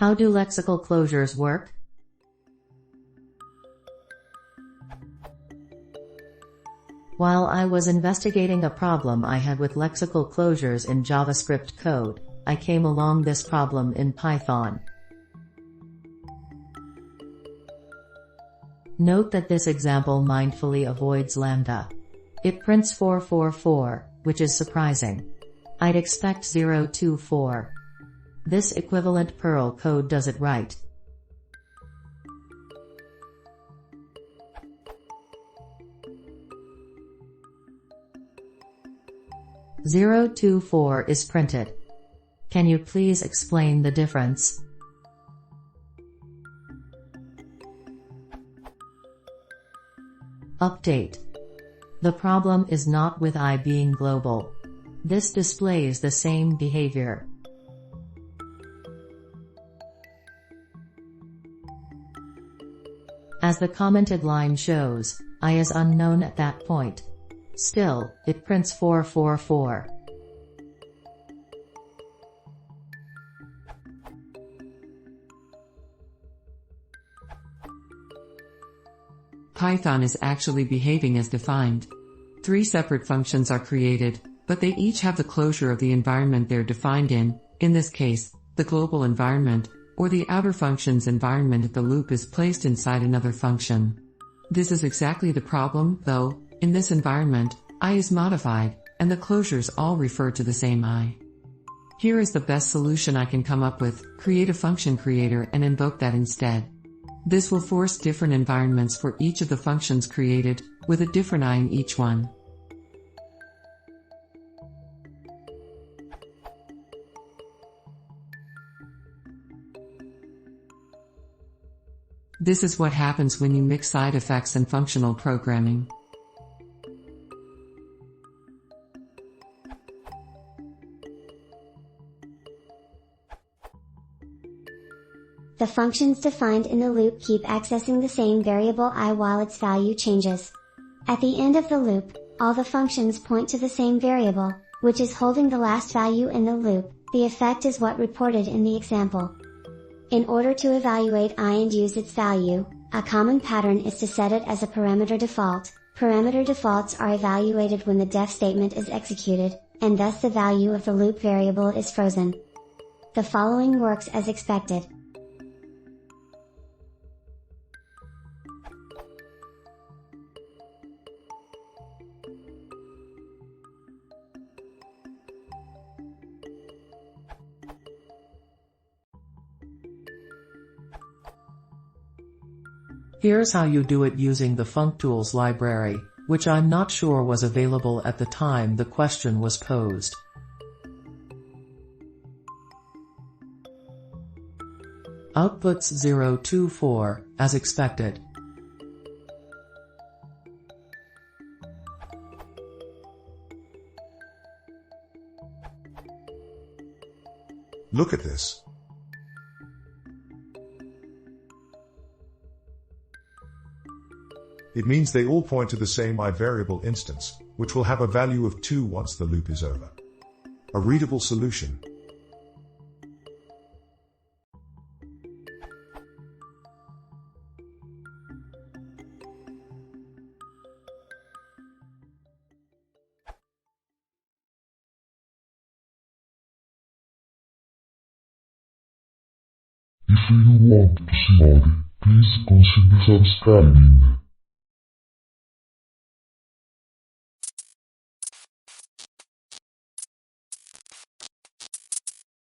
How do lexical closures work? While I was investigating a problem I had with lexical closures in JavaScript code, I came along this problem in Python. Note that this example mindfully avoids lambda. It prints 444, which is surprising. I'd expect 024. This equivalent Perl code does it right. "024" is printed. Can you please explain the difference? Update. The problem is not with I being global. This displays the same behavior. As the commented line shows, I is unknown at that point. Still, it prints 444. Python is actually behaving as defined. 3 separate functions are created, but they each have the closure of the environment they're defined in this case, the global environment, or the outer function's environment if the loop is placed inside another function. This is exactly the problem, though. In this environment, I is modified, and the closures all refer to the same I. Here is the best solution I can come up with: create a function creator and invoke that instead. This will force different environments for each of the functions created, with a different I in each one. This is what happens when you mix side effects and functional programming. The functions defined in the loop keep accessing the same variable I while its value changes. At the end of the loop, all the functions point to the same variable, which is holding the last value in the loop. The effect is what reported in the example. In order to evaluate I and use its value, a common pattern is to set it as a parameter default. Parameter defaults are evaluated when the def statement is executed, and thus the value of the loop variable is frozen. The following works as expected. Here's how you do it using the functools library, which I'm not sure was available at the time the question was posed. Outputs 024, as expected. Look at this. It means they all point to the same I variable instance, which will have a value of 2 once the loop is over. A readable solution. If you want to see more, please consider subscribing.